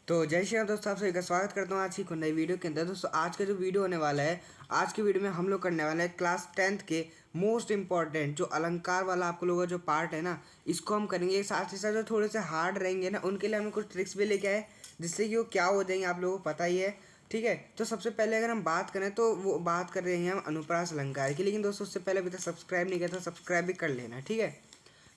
तो जय श्री राम दोस्तों, आप सभी का स्वागत करता हूँ आज की नई वीडियो के अंदर। दोस्तों आज का जो वीडियो होने वाला है, आज की वीडियो में हम लोग करने वाले हैं क्लास 10th के मोस्ट इंपॉर्टेंट जो अलंकार वाला आप लोगों का जो पार्ट है ना, इसको हम करेंगे। साथ ही साथ जो थोड़े से हार्ड रहेंगे ना, उनके लिए हम कुछ ट्रिक्स भी लेके आए जिससे कि वो क्या हो जाएंगे आप लोगों को पता ही है। ठीक है, तो सबसे पहले अगर हम बात करें तो वो बात कर रहे हैं हम अनुप्रास अलंकार की। लेकिन दोस्तों उससे पहले अभी तक सब्सक्राइब नहीं किया तो सब्सक्राइब भी कर लेना, ठीक है।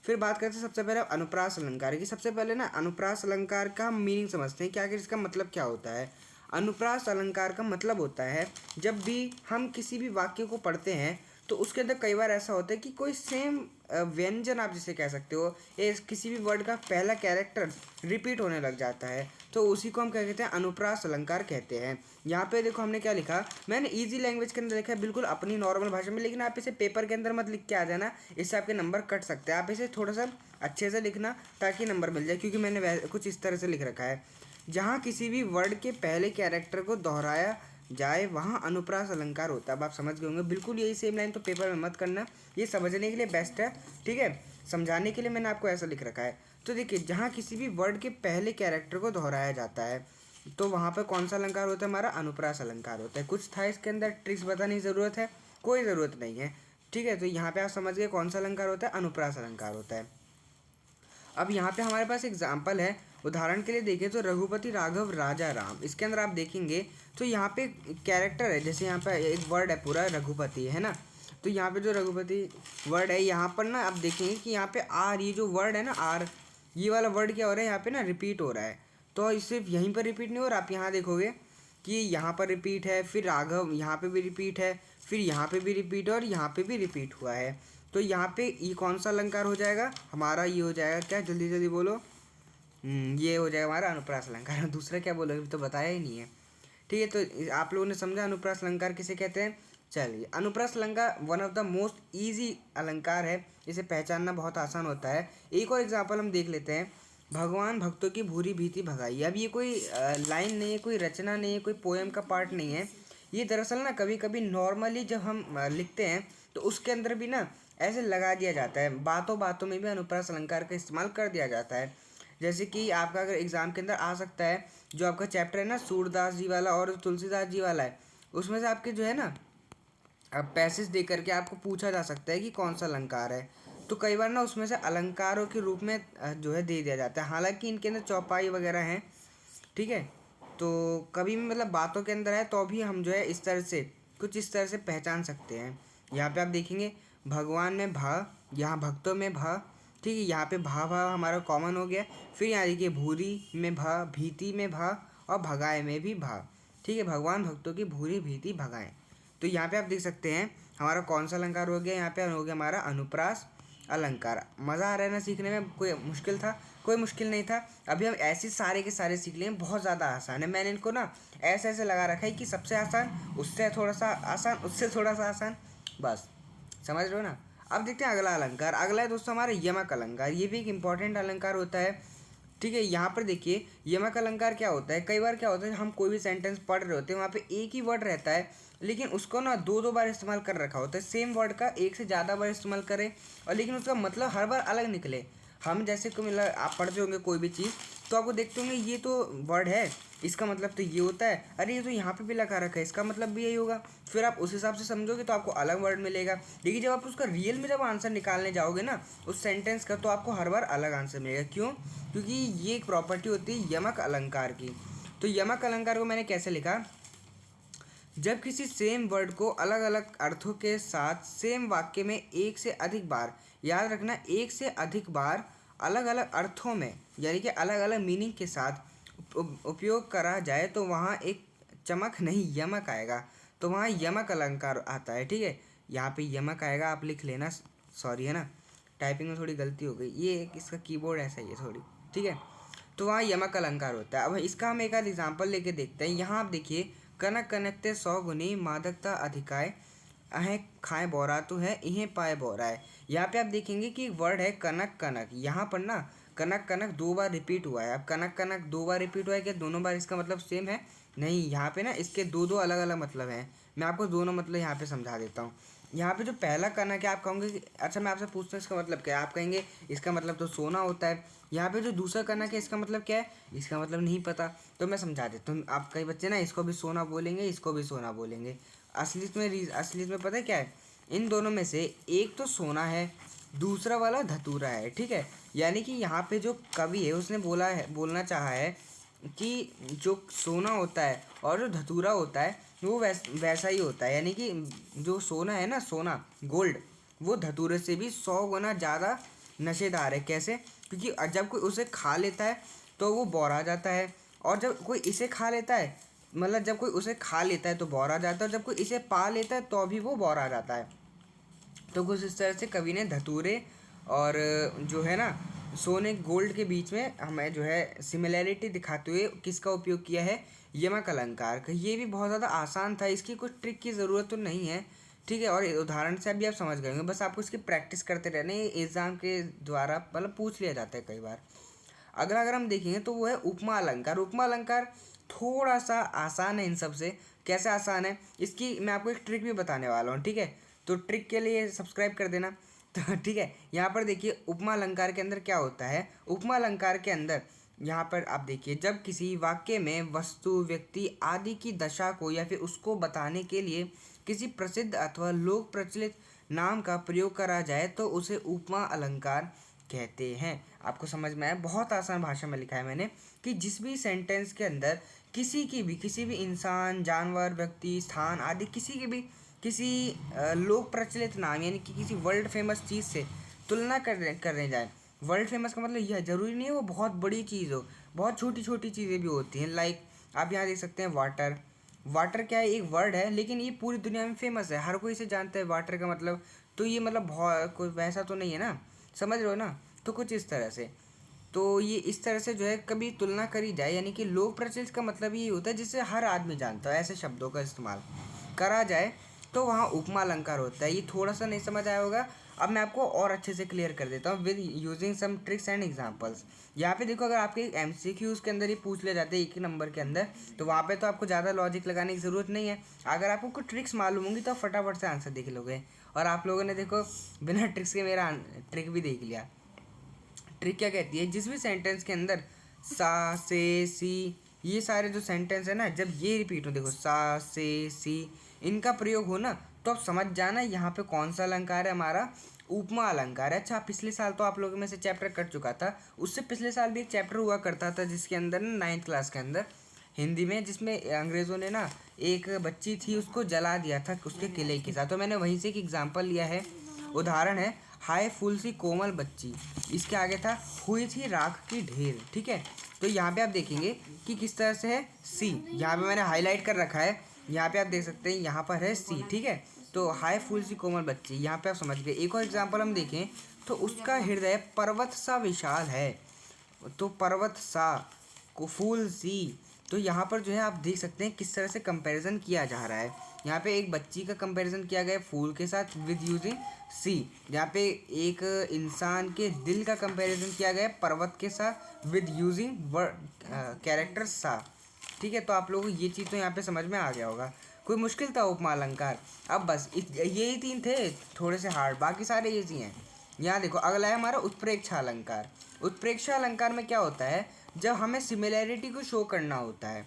फिर बात करते हैं सबसे पहले अनुप्रास अलंकार की। सबसे पहले ना अनुप्रास अलंकार का हम मीनिंग समझते हैं कि आखिर इसका मतलब क्या होता है। अनुप्रास अलंकार का मतलब होता है जब भी हम किसी भी वाक्य को पढ़ते हैं तो उसके अंदर कई बार ऐसा होता है कि कोई सेम व्यंजन आप जिसे कह सकते हो, ये किसी भी वर्ड का पहला कैरेक्टर रिपीट होने लग जाता है, तो उसी को हम क्या कहते हैं, अनुप्रास अलंकार कहते हैं। यहाँ पे देखो हमने क्या लिखा, मैंने इजी लैंग्वेज के अंदर लिखा है, बिल्कुल अपनी नॉर्मल भाषा में। लेकिन आप इसे पेपर के अंदर मत लिख के आ जाना, इससे आपके नंबर कट सकते हैं। आप इसे थोड़ा सा अच्छे से लिखना ताकि नंबर मिल जाए, क्योंकि मैंने कुछ इस तरह से लिख रखा है, जहाँ किसी भी वर्ड के पहले कैरेक्टर को दोहराया जाए वहाँ अनुप्रास अलंकार होता है। अब आप समझ गए होंगे, बिल्कुल यही सेम लाइन तो पेपर में मत करना, ये समझने के लिए बेस्ट है, ठीक है। समझाने के लिए मैंने आपको ऐसा लिख रखा है। तो देखिए, जहाँ किसी भी वर्ड के पहले कैरेक्टर को दोहराया जाता है तो वहाँ पर कौन सा अलंकार होता है, हमारा अनुप्रास अलंकार होता है। कुछ था इसके अंदर, ट्रिक्स बताने की ज़रूरत है, कोई ज़रूरत नहीं है, ठीक है। तो यहाँ पे आप समझ गए कौन सा अलंकार होता है, अनुप्रास अलंकार होता है। अब यहाँ पे हमारे पास एग्जाम्पल है, उदाहरण के लिए देखें तो रघुपति राघव राजा राम, इसके अंदर आप देखेंगे तो यहाँ पे कैरेक्टर है, जैसे यहाँ पे एक वर्ड है पूरा रघुपति, है ना। तो यहाँ पे जो रघुपति वर्ड है, यहाँ पर ना आप देखेंगे कि यहाँ पे आर, ये जो वर्ड है ना आर, ये वाला वर्ड क्या हो रहा है, यहाँ पे ना रिपीट हो रहा है। तो सिर्फ यहीं पर रिपीट नहीं हो रहा, आप यहाँ देखोगे कि यहाँ पर रिपीट है, फिर राघव यहाँ पे भी रिपीट है, फिर यहाँ पे भी रिपीट है और यहाँ पे भी रिपीट हुआ है। तो यहाँ पे ये कौन सा अलंकार हो जाएगा हमारा, ये हो जाएगा क्या, जल्दी जल्दी बोलो। ये हो जाएगा हमारा अनुप्रास अलंकार। दूसरा क्या बोलोगे, तो बताया ही नहीं है, ठीक है। तो आप लोगों ने समझा अनुप्रास अलंकार किसे कहते हैं। चलिए, अनुप्रास अलंकार one of the most easy अलंकार है, इसे पहचानना बहुत आसान होता है। एक और एग्जाम्पल हम देख लेते हैं, भगवान भक्तों की भूरी भीति भगाई। अब ये कोई लाइन नहीं है, कोई रचना नहीं है, कोई पोएम का पार्ट नहीं है। ये दरअसल ना कभी कभी नॉर्मली जब हम लिखते हैं तो उसके अंदर भी ना ऐसे लगा दिया जाता है, बातों बातों में भी अनुप्रास अलंकार का इस्तेमाल कर दिया जाता है। जैसे कि आपका अगर एग्ज़ाम के अंदर आ सकता है, जो आपका चैप्टर है ना सूरदास जी वाला और तुलसीदास जी वाला है, उसमें से आपके जो है ना अब पैसेज दे करके आपको पूछा जा सकता है कि कौन सा अलंकार है। तो कई बार ना उसमें से अलंकारों के रूप में जो है दे दिया जाता है, हालांकि इनके अंदर चौपाई वगैरह हैं, ठीक है। तो कभी भी मतलब बातों के अंदर है तो भी हम जो है इस तरह से कुछ इस तरह से पहचान सकते हैं। यहाँ पे आप देखेंगे भगवान में भा, यहाँ भक्तों में भा, ठीक है, यहाँ पे भा भा हमारा कॉमन हो गया। फिर यहाँ देखिए भूरी में भा, भीति में भा और भगाए में भी भा, ठीक है, भगवान भक्तों की भूरी भीति भगाएं। तो यहाँ पे आप देख सकते हैं हमारा कौन सा अलंकार हो गया, यहाँ पे हो गया हमारा अनुप्रास अलंकार। मज़ा आ रहा है ना सीखने में, कोई मुश्किल था, कोई मुश्किल नहीं था। अभी हम ऐसे सारे के सारे सीख लें, बहुत ज़्यादा आसान है। मैंने इनको ना ऐसे ऐसे लगा रखा है कि सबसे आसान, उससे थोड़ा सा आसान, उससे थोड़ा सा आसान, बस समझ रहे हो ना। अब देखते हैं अगला अलंकार। अगला है दोस्तों हमारा यमक अलंकार। ये भी एक इंपॉर्टेंट अलंकार होता है, ठीक है। यहाँ पर देखिए यमक अलंकार क्या होता है, कई बार क्या होता है हम कोई भी सेंटेंस पढ़ रहे होते हैं, वहाँ पे एक ही वर्ड रहता है, लेकिन उसको ना दो दो बार इस्तेमाल कर रखा होता है, सेम वर्ड का एक से ज़्यादा बार इस्तेमाल करें और लेकिन उसका मतलब हर बार अलग निकले। हम जैसे को मतलब आप पढ़ते होंगे कोई भी चीज़ तो आपको देखते होंगे ये तो वर्ड है, इसका मतलब तो ये होता है, अरे ये तो यहाँ पे भी लगा रखा है, इसका मतलब भी यही होगा। फिर आप उस हिसाब से समझोगे तो आपको अलग वर्ड मिलेगा। लेकिन जब आप उसका रियल में जब आंसर निकालने जाओगे ना उस सेंटेंस का, तो आपको हर बार अलग आंसर मिलेगा। क्यों? क्योंकि ये एक प्रॉपर्टी होती है यमक अलंकार की। तो यमक अलंकार को मैंने कैसे लिखा, जब किसी सेम वर्ड को अलग अलग अर्थों के साथ सेम वाक्य में एक से अधिक बार, याद रखना एक से अधिक बार अलग अलग अर्थों में, यानी कि अलग अलग मीनिंग के साथ उपयोग करा जाए तो वहाँ एक चमक नहीं यमक आएगा, तो वहाँ यमक अलंकार आता है, ठीक है। यहाँ पे यमक आएगा, आप लिख लेना, सॉरी है ना टाइपिंग में थोड़ी गलती हो गई, ये इसका कीबोर्ड ऐसा ही है थोड़ी, ठीक है। तो वहाँ यमक अलंकार होता है। अब इसका हम एक आध एग्जाम्पल लेके देखते हैं। यहाँ आप देखिए, कनक कनकते 100 गुनी मादकता अधिकाय, अहें खाए बोरा तो है इहें पाए बोरा है। यहाँ पे आप देखेंगे कि वर्ड है कनक कनक, यहाँ पर ना कनक कनक दो बार रिपीट हुआ है। अब कनक कनक दो बार रिपीट हुआ है, क्या दोनों बार इसका मतलब सेम है? नहीं, यहाँ पे ना इसके दो दो अलग अलग मतलब हैं। मैं आपको दोनों मतलब यहाँ पे समझा देता हूँ। यहाँ पे जो पहला कनक है आप कहोगे कि अच्छा मैं आपसे पूछता हूँ इसका मतलब क्या है, आप कहेंगे इसका मतलब तो सोना होता है। यहाँ पे जो दूसरा कनक है इसका मतलब क्या है, इसका मतलब नहीं पता। तो मैं समझा देता हूँ, आप कई बच्चे ना इसको भी सोना बोलेंगे, इसको भी सोना बोलेंगे। असलियत में पता है क्या है, इन दोनों में से एक तो सोना है, दूसरा वाला धतूरा है, ठीक है। यानी कि यहाँ पे जो कवि है उसने बोलना चाहा है कि जो सोना होता है और जो धतूरा होता है वो वैसा ही होता है। यानी कि जो सोना है ना, सोना गोल्ड, वो धतूरे से भी 100 गुना ज़्यादा नशेदार है। कैसे? क्योंकि जब कोई उसे खा लेता है तो वो बौरा जाता है, और जब कोई इसे खा लेता है, मतलब जब कोई उसे खा लेता है तो बौरा जाता है, और जब कोई इसे पा लेता है तो भी वो बौरा जाता है। तो कुछ इस तरह से कवि ने धतूरे और जो है ना सोने गोल्ड के बीच में हमें जो है सिमिलैरिटी दिखाते हुए किसका उपयोग किया है, यमक अलंकार का। ये भी बहुत ज़्यादा आसान था, इसकी कुछ ट्रिक की ज़रूरत तो नहीं है, ठीक है। और उदाहरण से अभी आप समझ गए होंगे, बस आपको इसकी प्रैक्टिस करते रहना, ये एग्ज़ाम के द्वारा मतलब पूछ लिया जाता है कई बार। अगला अगर हम देखेंगे तो वो है उपमा अलंकार। उपमा अलंकार थोड़ा सा आसान है इन सब से। कैसे आसान है, इसकी मैं आपको एक ट्रिक भी बताने वाला हूँ, ठीक है। तो ट्रिक के लिए सब्सक्राइब कर देना। तो ठीक है, यहाँ पर देखिए उपमा अलंकार के अंदर क्या होता है। उपमा अलंकार के अंदर यहाँ पर आप देखिए, जब किसी वाक्य में वस्तु, व्यक्ति आदि की दशा को या फिर उसको बताने के लिए किसी प्रसिद्ध अथवा लोक प्रचलित नाम का प्रयोग करा जाए तो उसे उपमा अलंकार कहते हैं। आपको समझ में आया? बहुत आसान भाषा में लिखा है मैंने कि जिस भी सेंटेंस के अंदर किसी भी इंसान, जानवर, व्यक्ति, स्थान आदि किसी लोक प्रचलित नाम यानी कि किसी वर्ल्ड फेमस चीज़ से तुलना करने जाए। वर्ल्ड फेमस का मतलब यह ज़रूरी नहीं है वो बहुत बड़ी चीज़ हो, बहुत छोटी छोटी चीज़ें भी होती हैं। लाइक आप यहाँ देख सकते हैं वाटर। वाटर क्या है, एक वर्ड है, लेकिन ये पूरी दुनिया में फेमस है, हर कोई इसे जानता है वाटर का मतलब। तो ये मतलब बहुत कोई वैसा तो नहीं है ना, समझ रहे हो ना। तो कुछ इस तरह से, तो ये इस तरह से जो है कभी तुलना करी जाए, यानी कि लोक प्रचलित का मतलब ये होता है जिसे हर आदमी जानता है, ऐसे शब्दों का इस्तेमाल करा जाए तो वहाँ उपमा अलंकार होता है। ये थोड़ा सा नहीं समझ आया होगा, अब मैं आपको और अच्छे से क्लियर कर देता हूँ with using some tricks and examples. यहाँ पे देखो, अगर आपके एमसीक्यूज के अंदर ही पूछ ले जाते हैं एक ही नंबर के अंदर, तो वहाँ पे तो आपको ज़्यादा लॉजिक लगाने की ज़रूरत नहीं है। अगर आपको कुछ ट्रिक्स मालूम होंगी तो आप फटाफट से आंसर देख लोगे। और आप लोगों ने देखो बिना ट्रिक्स के मेरा ट्रिक भी देख लिया। ट्रिक क्या कहती है, जिस भी सेंटेंस के अंदर सा, से, सी, ये सारे जो सेंटेंस है ना, जब ये रिपीट हो, देखो सा, से, सी, इनका प्रयोग हो ना, तो आप समझ जाना यहाँ पे कौन सा अलंकार है, हमारा उपमा अलंकार है। अच्छा, पिछले साल तो आप लोगों में से चैप्टर कट चुका था, उससे पिछले साल भी एक चैप्टर हुआ करता था जिसके अंदर ना 9th क्लास के अंदर हिंदी में, जिसमें अंग्रेज़ों ने ना एक बच्ची थी उसको जला दिया था उसके किले के साथ। तो मैंने वहीं से एक एग्जाम्पल लिया है, उदाहरण है हाय फूल सी कोमल बच्ची। इसके आगे था हुई थी राख की ढेर, ठीक है। तो यहाँ पे आप देखेंगे कि किस तरह से है सी, यहाँ पे मैंने हाईलाइट कर रखा है, यहाँ पे आप देख सकते हैं, यहाँ पर है सी, ठीक है। तो हाय फूल सी कोमल बच्ची, यहाँ पे आप समझ गए। एक और एग्जाम्पल हम देखें तो उसका हृदय पर्वत सा विशाल है, तो पर्वत सा को फूल सी। तो यहाँ पर जो है आप देख सकते हैं किस तरह से कंपैरिजन किया जा रहा है। यहाँ पे एक बच्ची का कंपैरिजन किया गया है फूल के साथ विद यूजिंग सी। यहाँ पे एक इंसान के दिल का कंपैरिजन किया गया है पर्वत के साथ विद यूजिंग कैरेक्टर सा, ठीक है। तो आप लोगों को ये चीज़ तो यहाँ पे समझ में आ गया होगा। कोई मुश्किल था उपमा अलंकार? अब बस यही 3 थे, थोड़े से हार्ड, बाकी सारे इजी हैं। यहाँ देखो अगला है हमारा उत्प्रेक्षा अलंकार। उत्प्रेक्षा अलंकार में क्या होता है, जब हमें सिमिलैरिटी को शो करना होता है,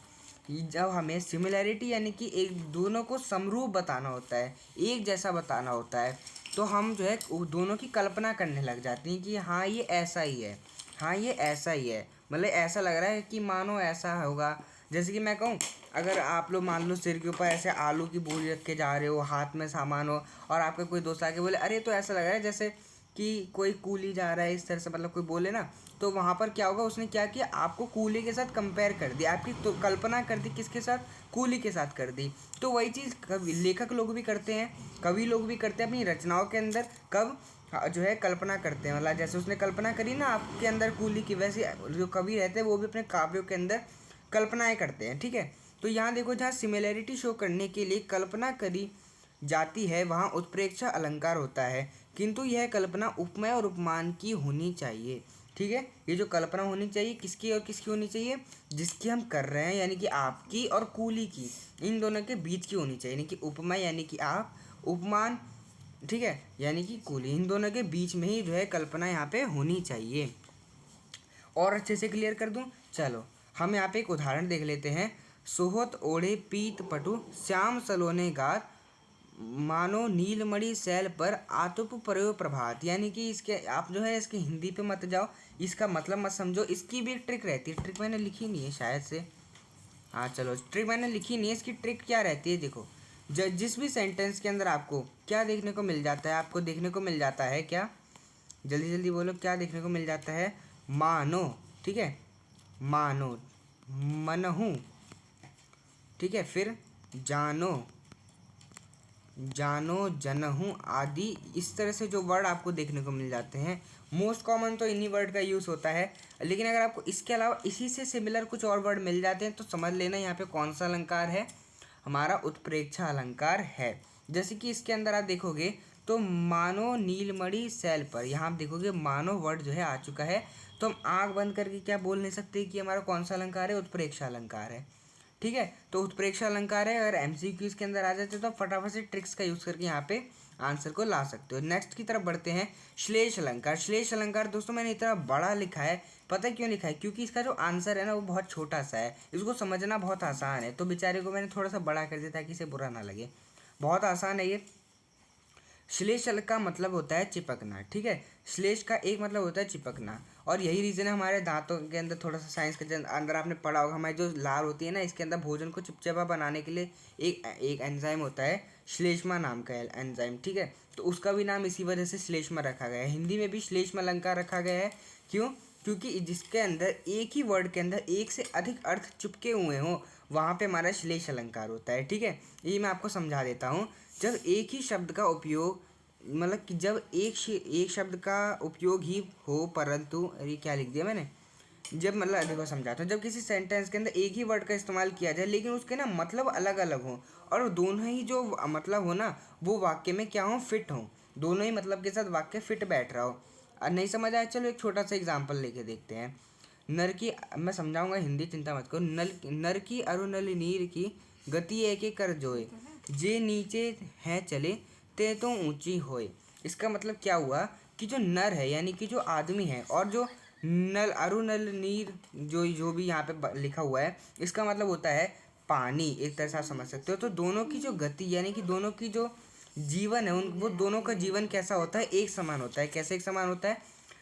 जब हमें सिमिलैरिटी यानी कि एक दोनों को समरूप बताना होता है, एक जैसा बताना होता है, तो हम जो है दोनों की कल्पना करने लग जाते हैं कि हाँ ये ऐसा ही है, हाँ ये ऐसा ही है, मतलब ऐसा लग रहा है कि मानो ऐसा होगा। जैसे कि मैं कहूँ, अगर आप लोग मान लो सिर के ऊपर ऐसे आलू की बोरी रख के जा रहे हो, हाथ में सामान हो, और आपका कोई दोस्त आके बोले अरे तो ऐसा लग रहा है जैसे कि कोई कूली जा रहा है, इस तरह से मतलब कोई बोले ना, तो वहाँ पर क्या होगा, उसने क्या किया, आपको कूली के साथ कंपेयर कर दिया, आपकी तो कल्पना कर दी किसके साथ, कूली के साथ कर दी। तो वही चीज़ लेखक लोग भी करते हैं, कवि लोग भी करते हैं अपनी रचनाओं के अंदर। कब जो है कल्पना करते हैं, मतलब जैसे उसने कल्पना करी ना आपके अंदर कूली की, वैसे जो कवि रहते हैं वो भी अपने काव्यों के अंदर कल्पनाएँ करते हैं, ठीक है। तो यहाँ देखो, जहाँ सिमिलैरिटी शो करने के लिए कल्पना करी जाती है वहाँ उत्प्रेक्षा अलंकार होता है, किंतु यह कल्पना उपमेय और उपमान की होनी चाहिए, ठीक है। ये जो कल्पना होनी चाहिए किसकी और किसकी होनी चाहिए, जिसकी हम कर रहे हैं, यानी कि आपकी और कूली की, इन दोनों के बीच की होनी चाहिए, यानी कि उपमेय यानी कि आप, उपमान ठीक है, यानी कि कुल इन दोनों के बीच में ही जो है कल्पना यहाँ पे होनी चाहिए। और अच्छे से क्लियर कर दूं, चलो हम यहाँ पे एक उदाहरण देख लेते हैं। सोहत ओढ़े पीत पटु श्याम सलोने गात, मानो नीलमणि शैल पर आतुप प्रयो प्रभात। यानी कि इसके आप जो है इसकी हिंदी पे मत जाओ, इसका मतलब मत समझो, इसकी भी एक ट्रिक रहती है। ट्रिक मैंने लिखी नहीं है शायद से, हाँ चलो ट्रिक मैंने लिखी नहीं है। इसकी ट्रिक क्या रहती है, देखो जिस भी सेंटेंस के अंदर आपको क्या देखने को मिल जाता है, आपको देखने को मिल जाता है क्या, जल्दी जल्दी बोलो, क्या देखने को मिल जाता है, मानो, ठीक है, मानो, मनहू, ठीक है, फिर जानो, जानो, जनहू आदि, इस तरह से जो वर्ड आपको देखने को मिल जाते हैं। मोस्ट कॉमन तो इन्हीं वर्ड का यूज़ होता है, लेकिन अगर आपको इसके अलावा इसी से सिमिलर कुछ और वर्ड मिल जाते हैं तो समझ लेना यहाँ पे कौन सा अलंकार है, हमारा उत्प्रेक्षा अलंकार है। जैसे कि इसके अंदर आप देखोगे तो मानो नीलमणि शैल पर, यहाँ आप देखोगे मानो वर्ड जो है आ चुका है, तो हम आँख बंद करके क्या बोल नहीं सकते कि हमारा कौन सा अलंकार है, उत्प्रेक्षा अलंकार है। ठीक है, तो उत्प्रेक्षा अलंकार है। अगर एमसीक्यूज के अंदर आ जाते तो फटाफट से ट्रिक्स का यूज़ करके यहाँ पे आंसर को ला सकते हो। नेक्स्ट की तरफ बढ़ते हैं, श्लेष अलंकार। श्लेष अलंकार दोस्तों मैंने इतना बड़ा लिखा है, पता है क्यों लिखा है, क्योंकि इसका जो आंसर है ना वो बहुत छोटा सा है, इसको समझना बहुत आसान है, तो बेचारे को मैंने थोड़ा सा बड़ा कर दिया ताकि इसे बुरा ना लगे। बहुत आसान है ये। श्लेष का मतलब होता है चिपकना, ठीक है, श्लेष का एक मतलब होता है चिपकना, और यही रीज़न है हमारे दांतों के अंदर, थोड़ा सा साइंस के अंदर आपने पढ़ा होगा, हमारी जो लार होती है ना, इसके अंदर भोजन को चिपचिपा बनाने के लिए एक एंजाइम होता है, श्लेष्मा नाम का एंजाइम, ठीक है, तो उसका भी नाम इसी वजह से श्लेष्मा रखा गया है। हिंदी में भी श्लेष्मा अलंकार रखा गया है, क्यों, क्योंकि जिसके अंदर एक ही वर्ड के अंदर एक से अधिक अर्थ चिपके हुए हों वहाँ पे हमारा श्लेष अलंकार होता है। ठीक है, ये मैं आपको समझा देता हूँ। जब एक ही शब्द का उपयोग, मतलब कि जब एक शब्द का उपयोग ही हो, परंतु अरे क्या लिख दिया मैंने, जब मतलब देखो समझाता हूँ, जब किसी सेंटेंस के अंदर एक ही वर्ड का इस्तेमाल किया जाए लेकिन उसके ना मतलब अलग अलग हो, और दोनों ही जो मतलब हो ना वो वाक्य में क्या हो, फिट हो, दोनों ही मतलब के साथ वाक्य फिट बैठ रहा हो। नहीं समझ आया, चलो एक छोटा सा एग्जाम्पल लेके देखते हैं। नर की, मैं समझाऊंगा हिंदी, चिंता मत करो। नर की अरु नल नीर की, गति एक एक कर जोए, जे नीचे है चले ते तो ऊंची होए। इसका मतलब क्या हुआ कि जो नर है यानी कि जो आदमी है, और जो नल अरु नल नीर जो भी यहाँ पे लिखा हुआ है, इसका मतलब होता है पानी, एक तरह से आप समझ सकते हो। तो दोनों की जो गति यानी कि दोनों की जो जीवन है उन वो दोनों का जीवन कैसा होता है, एक समान होता है। कैसे एक समान होता है,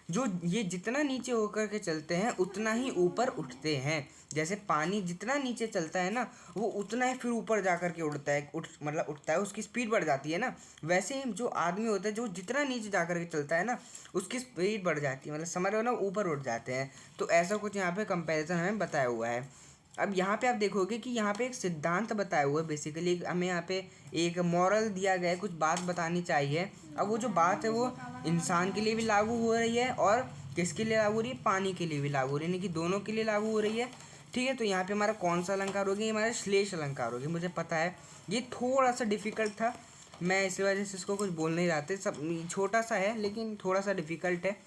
जो ये जितना नीचे होकर के चलते हैं उतना ही ऊपर उठते हैं। जैसे पानी जितना नीचे चलता है ना वो उतना ही फिर ऊपर जा कर के उड़ता है, मतलब उठता है, उसकी स्पीड बढ़ जाती है ना। वैसे ही जो आदमी होता है जो जितना नीचे जा कर के चलता है ना उसकी स्पीड बढ़ जाती है, मतलब समझ रहे हो ना, ऊपर उठ जाते हैं। तो ऐसा कुछ यहाँ पे कंपैरिजन हमें बताया हुआ है। अब यहाँ पे आप देखोगे कि यहाँ पे एक सिद्धांत बताया हुआ है, बेसिकली हमें यहाँ पे एक मॉरल दिया गया है, कुछ बात बतानी चाहिए। अब वो जो बात है वो इंसान के लिए भी लागू हो रही है और किसके लिए लागू हो रही है, पानी के लिए भी लागू हो रही है, यानी कि दोनों के लिए लागू हो रही है। ठीक है, तो यहाँ पे हमारा कौन सा अलंकार होगी, ये हमारा श्लेष अलंकार होगी। मुझे पता है ये थोड़ा सा डिफिकल्ट था, मैं इस वजह से इसको कुछ बोल नहीं रहा था, सब छोटा सा है लेकिन थोड़ा सा डिफिकल्ट है।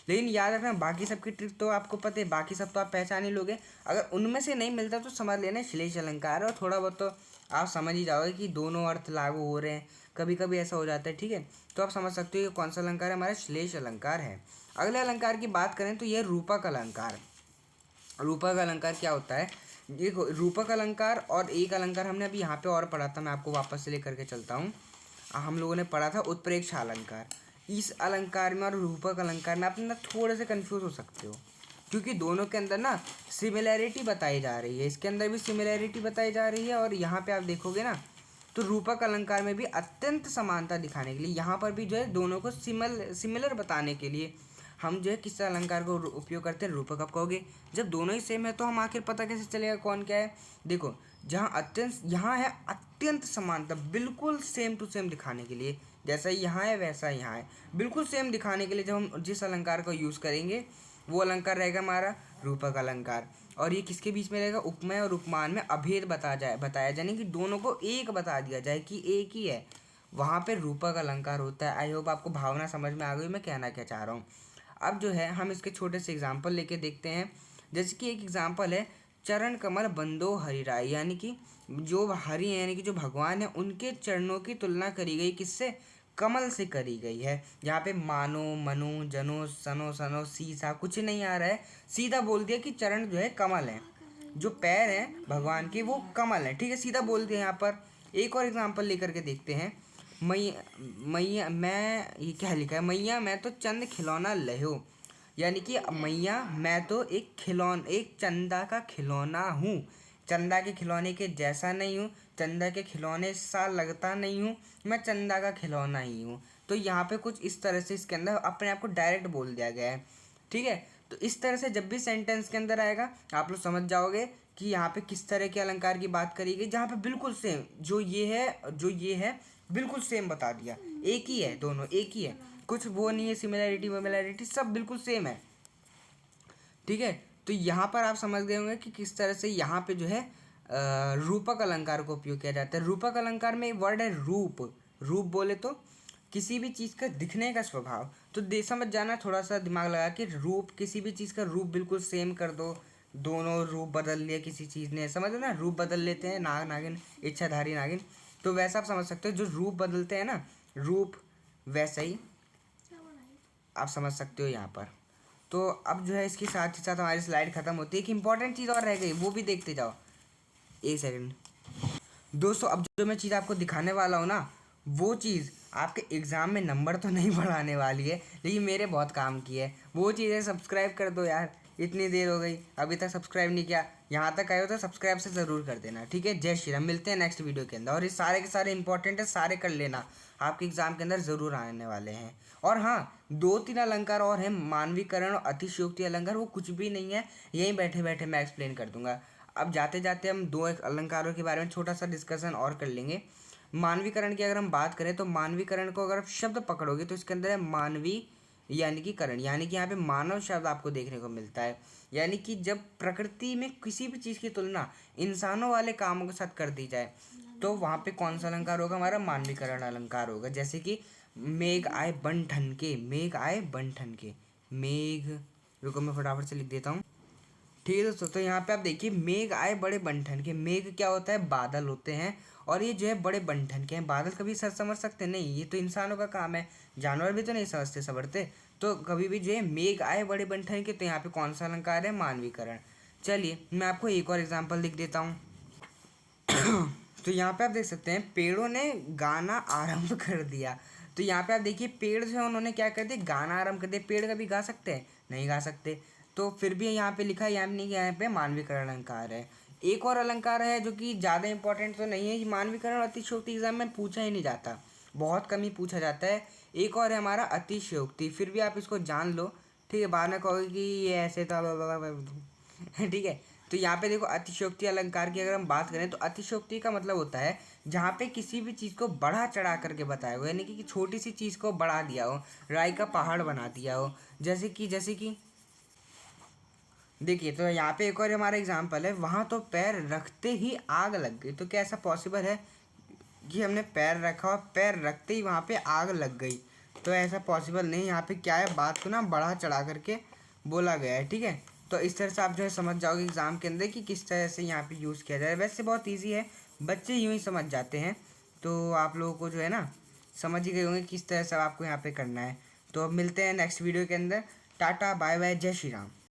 लेकिन याद रखना बाकी सबकी ट्रिक तो आपको पता है, बाकी सब तो आप पहचान ही लोगे। अगर उनमें से नहीं मिलता तो समझ लेना श्लेष अलंकार, और थोड़ा बहुत तो आप समझ ही जाओगे कि दोनों अर्थ लागू हो रहे हैं, कभी कभी ऐसा हो जाता है। ठीक है, तो आप समझ सकते हो कि कौन सा अलंकार है, हमारा श्लेष अलंकार है। अगले अलंकार की बात करें तो यह रूपक अलंकार। रूपक अलंकार क्या होता है, देखो रूपक अलंकार और एक अलंकार हमने अभी यहाँ पे और पढ़ा था, मैं आपको वापस से लेकर के चलता हूँ। हम लोगों ने पढ़ा था उत्प्रेक्षा अलंकार। इस अलंकार में और रूपक अलंकार में आप ना थोड़े से कंफ्यूज हो सकते हो, क्योंकि दोनों के अंदर ना सिमिलैरिटी बताई जा रही है, इसके अंदर भी सिमिलैरिटी बताई जा रही है, और यहाँ पे आप देखोगे ना तो रूपक अलंकार में भी अत्यंत समानता दिखाने के लिए, यहाँ पर भी जो है दोनों को सिमिलर बताने के लिए हम जो है किस अलंकार को उपयोग करते हैं, रूपक। आप कहोगे जब दोनों ही सेम है तो हम आखिर पता कैसे चलेगा कौन क्या है। देखो जहाँ अत्यंत, यहाँ है अत्यंत समानता, बिल्कुल सेम टू सेम दिखाने के लिए, जैसा यहाँ है वैसा यहाँ है, बिल्कुल सेम दिखाने के लिए जब हम जिस अलंकार को यूज़ करेंगे वो अलंकार रहेगा हमारा रूपक अलंकार। और ये किसके बीच में रहेगा, उपमेय और उपमान में अभेद बताया जाए कि दोनों को एक बता दिया जाए कि एक ही है, वहाँ पे रूपक अलंकार होता है। आई होप आपको भावना समझ में आ गई मैं कहना क्या चाह रहा हूँ। अब जो है हम इसके छोटे से एग्जाम्पल लेके देखते हैं। जैसे कि एक एग्जाम्पल है, चरण कमल बंदो हरिराय, यानी कि जो हरि हैं यानी कि जो भगवान है उनके चरणों की तुलना करी गई किससे, कमल से करी गई है। यहाँ पे मानो, मनु, जनो, सनो, सनो, सीसा कुछ नहीं आ रहा है, सीधा बोल दिया कि चरण जो है कमल है, जो पैर हैं भगवान के वो कमल है। ठीक है, सीधा बोल दिया। यहाँ पर एक और एग्जांपल लेकर के देखते हैं। मैया मैया मैं, ये क्या लिखा है, मैया मैं तो चंद खिलौना लहो, यानी कि मैया मैं तो एक चंदा का खिलौना हूँ, चंदा के खिलौने के जैसा नहीं हूँ, चंदा के खिलौने सा लगता नहीं हूँ, मैं चंदा का खिलौना ही हूँ। तो यहाँ पे कुछ इस तरह से इसके अंदर अपने आप को डायरेक्ट बोल दिया गया है। ठीक है, तो इस तरह से जब भी सेंटेंस के अंदर आएगा आप लोग समझ जाओगे कि यहाँ पे किस तरह के अलंकार की बात करी गई, जहाँ पे बिल्कुल सेम जो ये है बिल्कुल सेम बता दिया, एक ही है, दोनों एक ही है, कुछ वो नहीं है सिमिलैरिटी विमिलैरिटी, सब बिल्कुल सेम है। ठीक है, तो यहाँ पर आप समझ गए होंगे कि किस तरह से यहाँ पे जो है रूपक अलंकार का उपयोग किया जाता है। रूपक अलंकार में वर्ड है रूप, रूप बोले तो किसी भी चीज़ का दिखने का स्वभाव। तो समझ जाना, थोड़ा सा दिमाग लगा कि रूप, किसी भी चीज़ का रूप बिल्कुल सेम कर दो, दोनों रूप बदल लिया किसी चीज़ ने, समझ लो ना, रूप बदल लेते हैं, नाग नागिन, इच्छाधारी नागिन, तो वैसा आप समझ सकते हो, जो रूप बदलते हैं ना, रूप, वैसा ही आप समझ सकते हो यहाँ पर। तो अब जो है इसके साथ ही साथ हमारी स्लाइड खत्म होती है। एक इंपॉर्टेंट चीज़ और रह गई, वो भी देखते जाओ, एक सेकंड दोस्तों। अब जो मैं चीज़ आपको दिखाने वाला हूँ ना, वो चीज़ आपके एग्ज़ाम में नंबर तो नहीं बढ़ाने वाली है, लेकिन मेरे बहुत काम की है। वो चीज़ है, सब्सक्राइब कर दो यार, इतनी देर हो गई अभी तक सब्सक्राइब नहीं किया, यहाँ तक आए हो तो सब्सक्राइब से ज़रूर कर देना। ठीक है, जय श्री राम, मिलते हैं नेक्स्ट वीडियो के अंदर। और ये सारे के सारे इंपॉर्टेंट है, सारे कर लेना, आपके एग्ज़ाम के अंदर ज़रूर आने वाले हैं। और हाँ, 2-3 अलंकार और हैं, मानवीकरण और अतिशयोक्ति अलंकार, वो कुछ भी नहीं है, यहीं बैठे बैठे मैं एक्सप्लेन कर दूंगा। अब जाते जाते हम 2 अलंकारों के बारे में छोटा सा डिस्कशन और कर लेंगे। मानवीकरण की अगर हम बात करें तो मानवीकरण को अगर आप शब्द पकड़ोगे तो इसके अंदर है मानवी यानी कि करण, यानी कि यहाँ पे मानव शब्द आपको देखने को मिलता है। यानी कि जब प्रकृति में किसी भी चीज़ की तुलना इंसानों वाले कामों के साथ कर दी जाए तो वहाँ पे कौन सा अलंकार होगा, हमारा मानवीकरण अलंकार होगा। जैसे कि मेघ आए बन ठन के, मेघ आए बन ठन के, मेघ, रुको मैं फटाफट से लिख देता हूँ। ठीक है दोस्तों, तो यहाँ पे आप देखिए, मेघ आए बड़े बंठन के, मेघ क्या होता है, बादल होते हैं, और ये जो है बड़े बंठन के हैं। बादल कभी सर समझ सकते नहीं, ये तो इंसानों का काम है, जानवर भी तो नहीं समझते संवरते। तो कभी भी जो है मेघ आए बड़े बंठन के, तो यहाँ पे कौन सा अलंकार है, मानवीकरण। चलिए मैं आपको एक और एग्जाम्पल लिख देता हूँ। तो यहाँ पे आप देख सकते हैं, पेड़ों ने गाना आरंभ कर दिया। तो यहाँ पे आप देखिए, पेड़ जो है उन्होंने क्या कर दिया, गाना आरंभ कर दिया। पेड़ कभी गा सकते हैं, नहीं गा सकते, तो फिर भी यहाँ पे लिखा है, यानी कि यहाँ पे मानवीकरण अलंकार है। एक और अलंकार है जो कि ज़्यादा इंपॉर्टेंट तो नहीं है, कि मानवीकरण और अतिशयोक्ति एग्जाम में पूछा ही नहीं जाता, बहुत कम ही पूछा जाता है। एक और है हमारा अतिशयोक्ति, फिर भी आप इसको जान लो। ठीक है, बाद में कहोगे कि ये ऐसे तो ठीक है, तो यहाँ पे देखो, अतिशयोक्ति अलंकार की अगर हम बात करें तो अतिशयोक्ति का मतलब होता है जहाँ पे किसी भी चीज़ को बढ़ा चढ़ा करके बताया हो, यानी कि छोटी सी चीज़ को बढ़ा दिया हो, राई का पहाड़ बना दिया हो। जैसे कि देखिए, तो यहाँ पे एक और हमारा एग्जाम्पल है, वहाँ तो पैर रखते ही आग लग गई। तो क्या ऐसा पॉसिबल है कि हमने पैर रखा और पैर रखते ही वहाँ पे आग लग गई? तो ऐसा पॉसिबल नहीं। यहाँ पे क्या है, बात को ना बढ़ा चढ़ा करके बोला गया है। ठीक है, तो इस तरह से आप जो है समझ जाओगे एग्ज़ाम के अंदर कि किस तरह से यहाँ पे यूज़ किया जाए। वैसे बहुत ईजी है, बच्चे यूँ ही समझ जाते हैं। तो आप लोगों को जो है ना समझ ही गए होंगे किस तरह से आपको यहाँ पे करना है। तो अब मिलते हैं नेक्स्ट वीडियो के अंदर। टाटा बाय बाय, जय श्री राम।